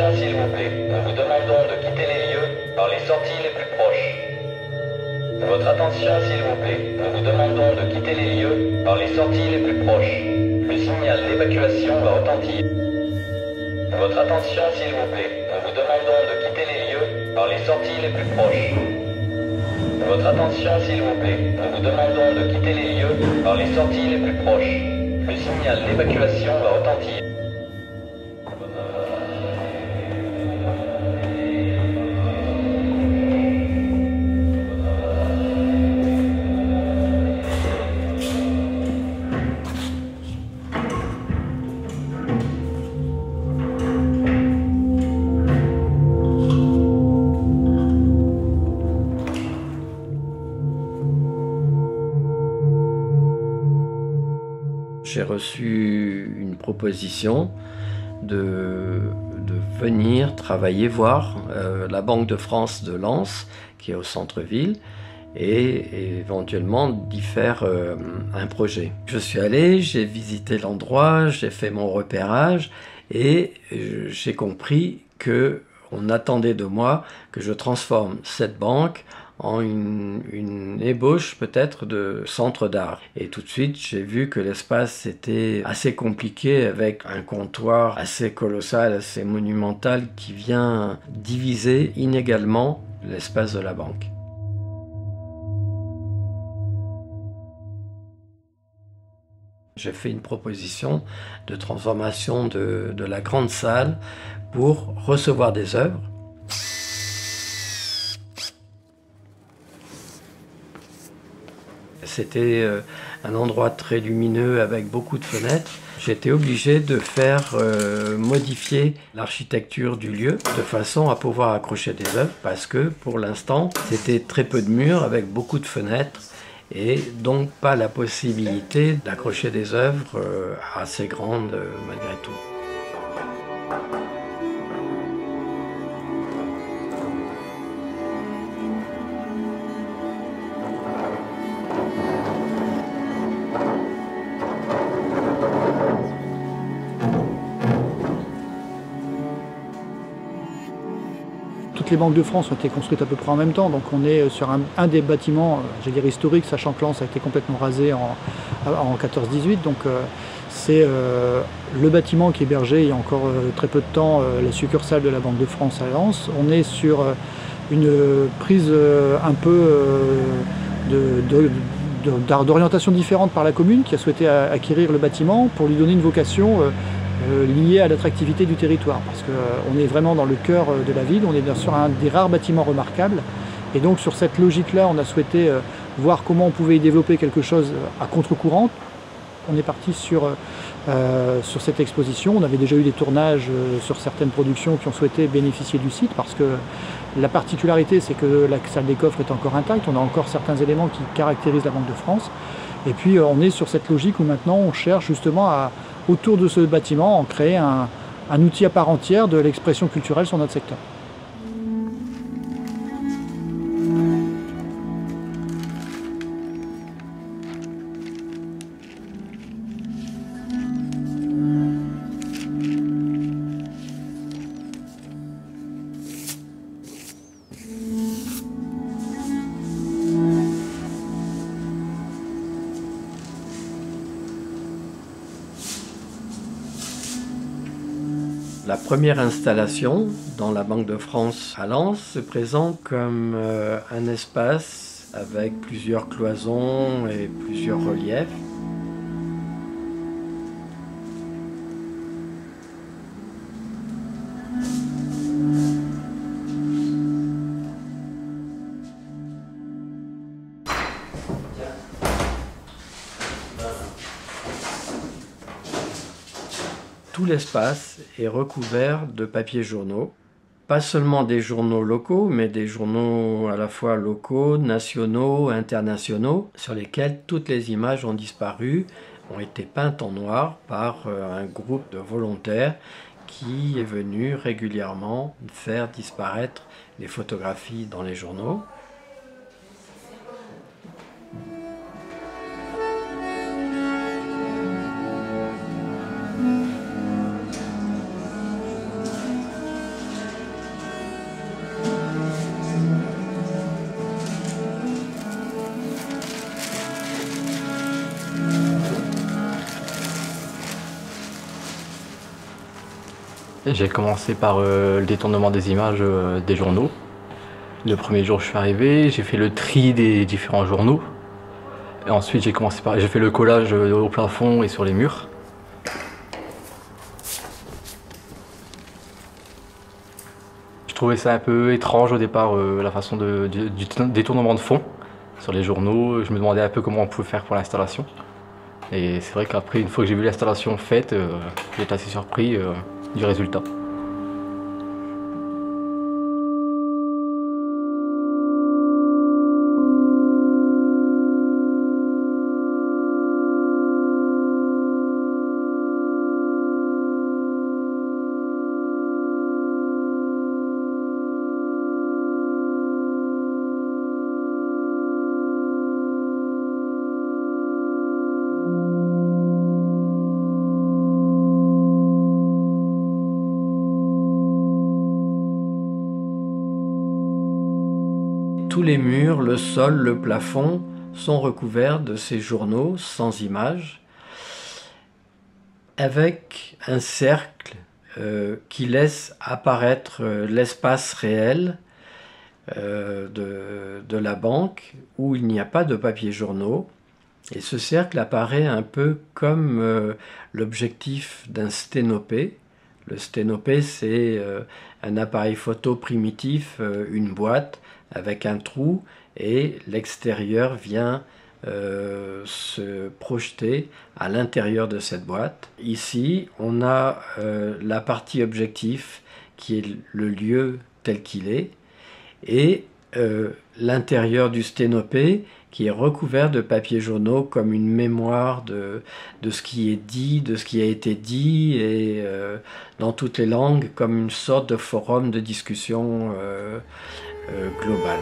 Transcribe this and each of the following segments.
attention s'il vous plaît, nous vous demandons de quitter les lieux par les sorties les plus proches. Votre attention s'il vous plaît, nous vous demandons de quitter les lieux par les sorties les plus proches. Le signal d'évacuation va retentir. Votre attention s'il vous plaît, nous vous demandons de quitter les lieux par les sorties les plus proches. Votre attention s'il vous plaît, nous vous demandons de quitter les lieux par les sorties les plus proches. Le signal d'évacuation va retentir. J'ai reçu une proposition de venir travailler voir la Banque de France de Lens, qui est au centre-ville, et éventuellement d'y faire un projet. Je suis allé, j'ai visité l'endroit, j'ai fait mon repérage, et j'ai compris qu'on attendait de moi que je transforme cette banque en une ébauche peut-être de centre d'art. Et tout de suite, j'ai vu que l'espace était assez compliqué avec un comptoir assez colossal, assez monumental qui vient diviser inégalement l'espace de la banque. J'ai fait une proposition de transformation de la grande salle pour recevoir des œuvres. C'était un endroit très lumineux avec beaucoup de fenêtres. J'étais obligé de faire modifier l'architecture du lieu de façon à pouvoir accrocher des œuvres parce que pour l'instant c'était très peu de murs avec beaucoup de fenêtres et donc pas la possibilité d'accrocher des œuvres assez grandes malgré tout. Toutes les banques de France ont été construites à peu près en même temps, donc on est sur un des bâtiments, j'allais dire historiques, sachant que Lens a été complètement rasé en 14-18, donc c'est le bâtiment qui hébergeait il y a encore très peu de temps la succursale de la Banque de France à Lens. On est sur une prise un peu d'orientation différente par la commune qui a souhaité acquérir le bâtiment pour lui donner une vocation lié à l'attractivité du territoire, parce qu'on est vraiment dans le cœur de la ville, on est sur un des rares bâtiments remarquables, et donc sur cette logique-là, on a souhaité voir comment on pouvait y développer quelque chose à contre-courant. On est parti sur cette exposition, on avait déjà eu des tournages sur certaines productions qui ont souhaité bénéficier du site, parce que la particularité, c'est que la salle des coffres est encore intacte, on a encore certains éléments qui caractérisent la Banque de France, et puis on est sur cette logique où maintenant on cherche justement autour de ce bâtiment, en créer un outil à part entière de l'expression culturelle sur notre secteur. La première installation dans la Banque de France à Lens se présente comme un espace avec plusieurs cloisons et plusieurs reliefs. Tout l'espace est recouvert de papiers journaux, pas seulement des journaux locaux, mais des journaux à la fois locaux, nationaux, internationaux, sur lesquels toutes les images ont disparu, ont été peintes en noir par un groupe de volontaires qui est venu régulièrement faire disparaître les photographies dans les journaux. J'ai commencé par le détournement des images des journaux. Le premier jour je suis arrivé, j'ai fait le tri des différents journaux. Et ensuite j'ai fait le collage au plafond et sur les murs. Je trouvais ça un peu étrange au départ, la façon du détournement de fond sur les journaux. Je me demandais un peu comment on pouvait faire pour l'installation. Et c'est vrai qu'après, une fois que j'ai vu l'installation faite, j'ai été assez surpris du résultat. Tous les murs, le sol, le plafond sont recouverts de ces journaux sans images, avec un cercle qui laisse apparaître l'espace réel de la banque où il n'y a pas de papier journaux. Et ce cercle apparaît un peu comme l'objectif d'un sténopé. Le sténopé, c'est un appareil photo primitif, une boîte avec un trou, et l'extérieur vient se projeter à l'intérieur de cette boîte. Ici, on a la partie objectif qui est le lieu tel qu'il est, et l'intérieur du sténopé qui est recouvert de papiers journaux comme une mémoire de ce qui est dit, de ce qui a été dit, et dans toutes les langues comme une sorte de forum de discussion global.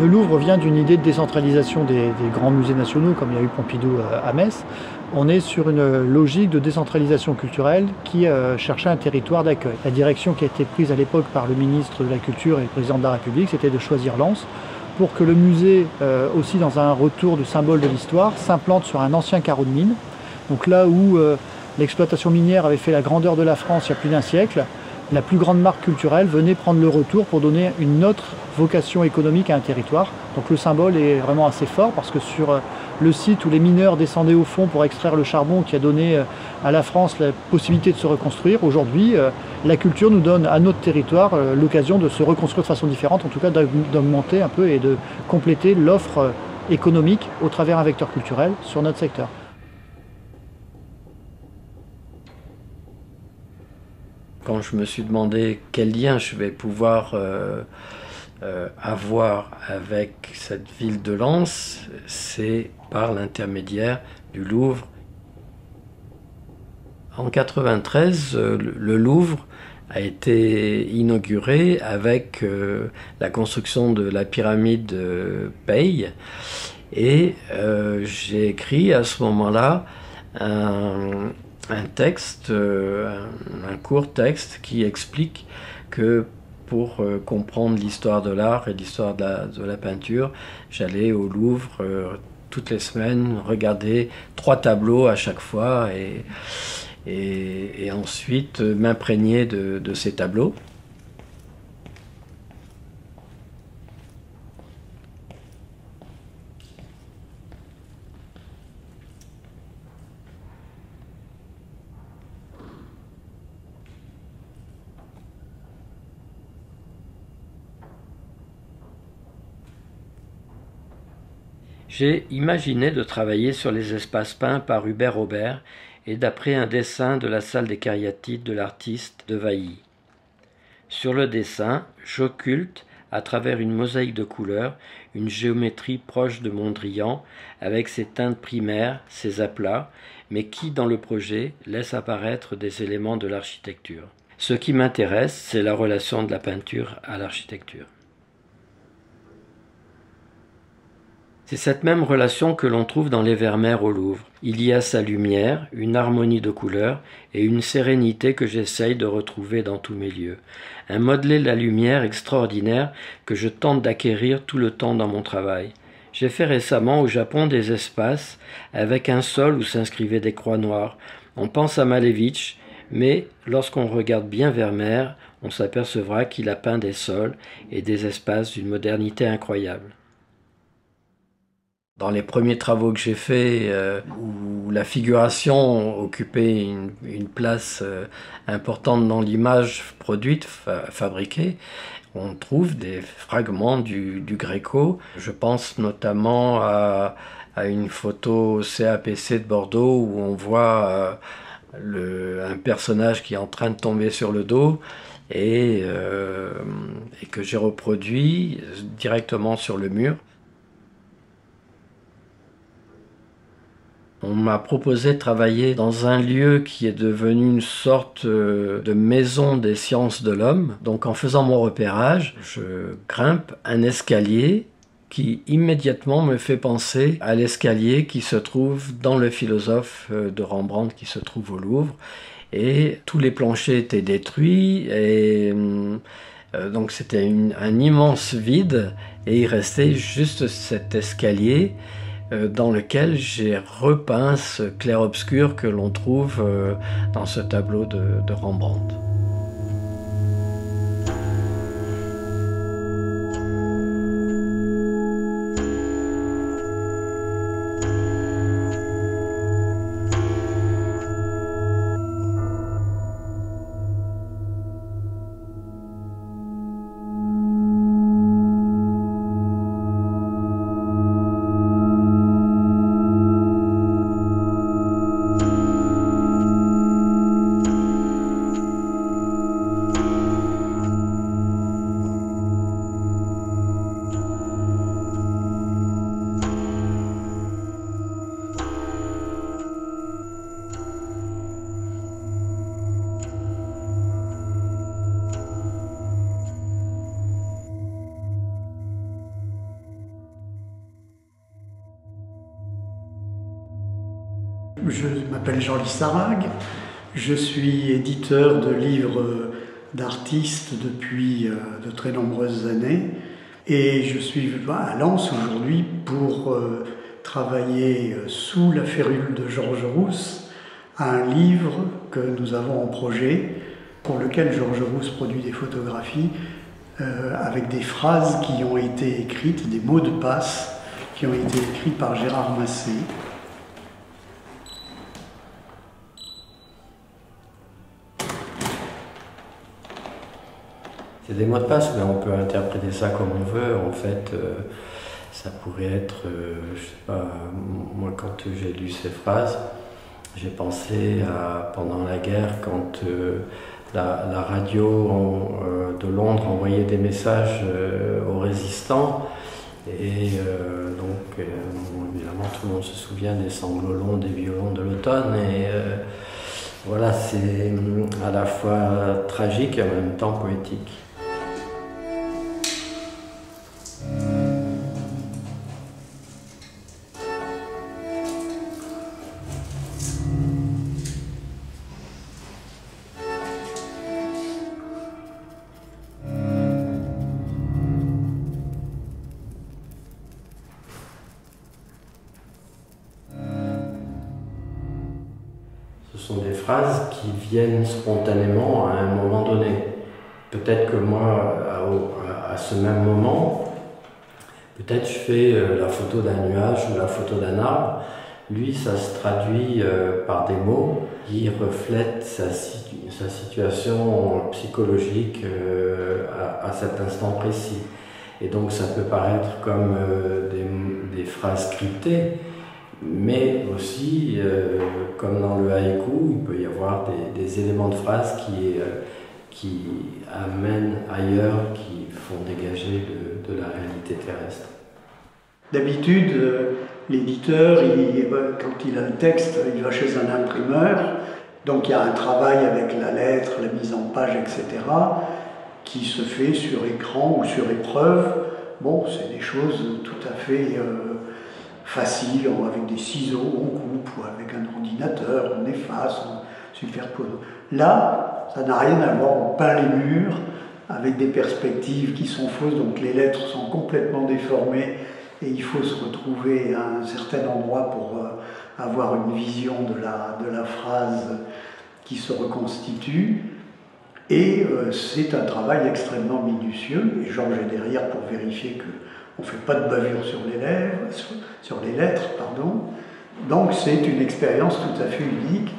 Le Louvre vient d'une idée de décentralisation des grands musées nationaux, comme il y a eu Pompidou à Metz. On est sur une logique de décentralisation culturelle qui cherchait un territoire d'accueil. La direction qui a été prise à l'époque par le ministre de la Culture et le président de la République, c'était de choisir Lens pour que le musée, aussi dans un retour du symbole de l'histoire, s'implante sur un ancien carreau de mine. Donc là où l'exploitation minière avait fait la grandeur de la France il y a plus d'un siècle, la plus grande marque culturelle venait prendre le retour pour donner une autre vocation économique à un territoire. Donc le symbole est vraiment assez fort parce que sur le site où les mineurs descendaient au fond pour extraire le charbon qui a donné à la France la possibilité de se reconstruire, aujourd'hui la culture nous donne à notre territoire l'occasion de se reconstruire de façon différente, en tout cas d'augmenter un peu et de compléter l'offre économique au travers un vecteur culturel sur notre secteur. Quand je me suis demandé quel lien je vais pouvoir avoir avec cette ville de Lens, c'est par l'intermédiaire du Louvre. En 1993, le Louvre a été inauguré avec la construction de la pyramide de Paye, et j'ai écrit à ce moment-là un texte, un court texte qui explique que pour comprendre l'histoire de l'art et l'histoire de la peinture, j'allais au Louvre toutes les semaines regarder 3 tableaux à chaque fois et ensuite m'imprégner de ces tableaux. J'ai imaginé de travailler sur les espaces peints par Hubert Robert et d'après un dessin de la salle des cariatides de l'artiste de Vailly. Sur le dessin, j'occulte, à travers une mosaïque de couleurs, une géométrie proche de Mondrian, avec ses teintes primaires, ses aplats, mais qui, dans le projet, laisse apparaître des éléments de l'architecture. Ce qui m'intéresse, c'est la relation de la peinture à l'architecture. C'est cette même relation que l'on trouve dans les Vermeer au Louvre. Il y a sa lumière, une harmonie de couleurs et une sérénité que j'essaye de retrouver dans tous mes lieux. Un modelé de la lumière extraordinaire que je tente d'acquérir tout le temps dans mon travail. J'ai fait récemment au Japon des espaces avec un sol où s'inscrivaient des croix noires. On pense à Malevich, mais lorsqu'on regarde bien Vermeer, on s'apercevra qu'il a peint des sols et des espaces d'une modernité incroyable. Dans les premiers travaux que j'ai faits, où la figuration occupait une place importante dans l'image produite, fabriquée, on trouve des fragments du Gréco. Je pense notamment à une photo au CAPC de Bordeaux où on voit un personnage qui est en train de tomber sur le dos et que j'ai reproduit directement sur le mur. On m'a proposé de travailler dans un lieu qui est devenu une sorte de maison des sciences de l'homme. Donc en faisant mon repérage, je grimpe un escalier qui immédiatement me fait penser à l'escalier qui se trouve dans le philosophe de Rembrandt qui se trouve au Louvre. Et tous les planchers étaient détruits et donc c'était un immense vide et il restait juste cet escalier dans lequel j'ai repeint ce clair-obscur que l'on trouve dans ce tableau de Rembrandt. Je m'appelle Jean Lissarag, je suis éditeur de livres d'artistes depuis de très nombreuses années et je suis à Lens aujourd'hui pour travailler sous la férule de Georges Rousse à un livre que nous avons en projet pour lequel Georges Rousse produit des photographies avec des phrases qui ont été écrites, des mots de passe qui ont été écrits par Gérard Massé. C'est des mots de passe, mais on peut interpréter ça comme on veut. En fait, ça pourrait être, je sais pas, moi quand j'ai lu ces phrases, j'ai pensé à pendant la guerre quand la radio de Londres envoyait des messages aux résistants. Et donc, évidemment, tout le monde se souvient des sanglots longs des violons de l'automne. Et voilà, c'est à la fois tragique et en même temps poétique. Ce sont des phrases qui viennent spontanément à un moment donné. Peut-être que moi, à ce même moment, peut-être je fais la photo d'un nuage ou la photo d'un arbre. Lui, ça se traduit par des mots qui reflètent sa situation psychologique à cet instant précis. Et donc ça peut paraître comme des phrases scriptées, mais aussi, comme dans le haïku, il peut y avoir des éléments de phrases qui amènent ailleurs, qui font dégager de la réalité terrestre. D'habitude, l'éditeur, quand il a le texte, il va chez un imprimeur, donc il y a un travail avec la lettre, la mise en page, etc., qui se fait sur écran ou sur épreuve. Bon, c'est des choses tout à fait facile, avec des ciseaux, on coupe, ou avec un ordinateur, on efface, on superpose. Là, ça n'a rien à voir, on peint les murs avec des perspectives qui sont fausses, donc les lettres sont complètement déformées et il faut se retrouver à un certain endroit pour avoir une vision de la phrase qui se reconstitue. Et c'est un travail extrêmement minutieux, et Georges est derrière pour vérifier qu'on ne fait pas de bavure sur les lettres, pardon. Donc c'est une expérience tout à fait unique.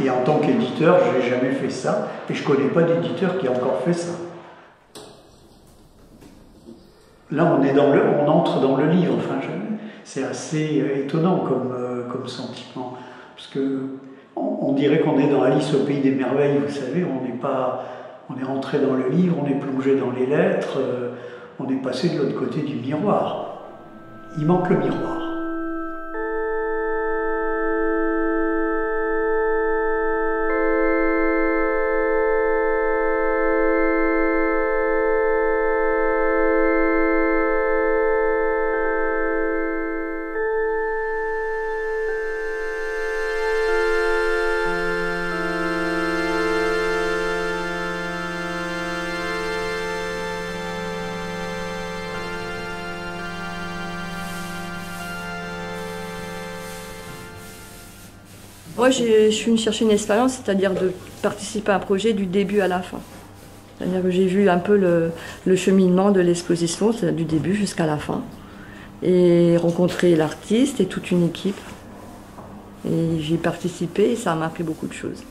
Et en tant qu'éditeur, je n'ai jamais fait ça, et je ne connais pas d'éditeur qui a encore fait ça. Là, on entre dans le livre. Enfin, c'est assez étonnant comme sentiment, parce que on dirait qu'on est dans Alice au pays des merveilles. Vous savez, on est rentré dans le livre, on est plongé dans les lettres, on est passé de l'autre côté du miroir. Il manque le miroir. Moi, je suis venue chercher une expérience, c'est-à-dire de participer à un projet du début à la fin. C'est-à-dire que j'ai vu un peu le cheminement de l'exposition, c'est-à-dire du début jusqu'à la fin. Et rencontrer l'artiste et toute une équipe. Et j'y ai participé et ça m'a appris beaucoup de choses.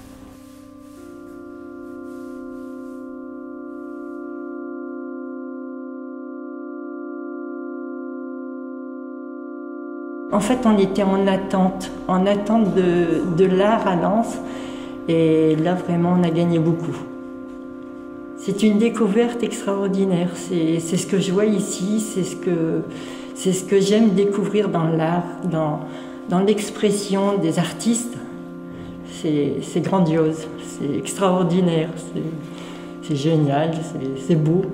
En fait, on était en attente de l'art à Lens. Et là, vraiment, on a gagné beaucoup. C'est une découverte extraordinaire. C'est ce que je vois ici, c'est ce que j'aime découvrir dans l'art, dans l'expression des artistes. C'est grandiose, c'est extraordinaire, c'est génial, c'est beau.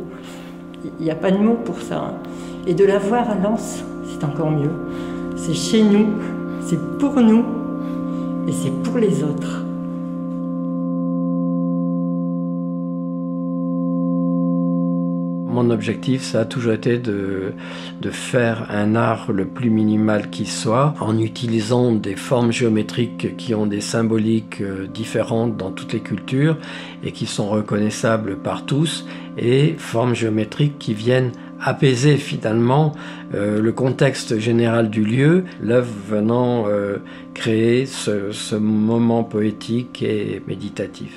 Il n'y a pas de mots pour ça. Et de la voir à Lens, c'est encore mieux. C'est chez nous, c'est pour nous et c'est pour les autres. Mon objectif, ça a toujours été de faire un art le plus minimal qui soit, en utilisant des formes géométriques qui ont des symboliques différentes dans toutes les cultures et qui sont reconnaissables par tous, et formes géométriques qui viennent apaiser finalement le contexte général du lieu, l'œuvre venant créer ce moment poétique et méditatif.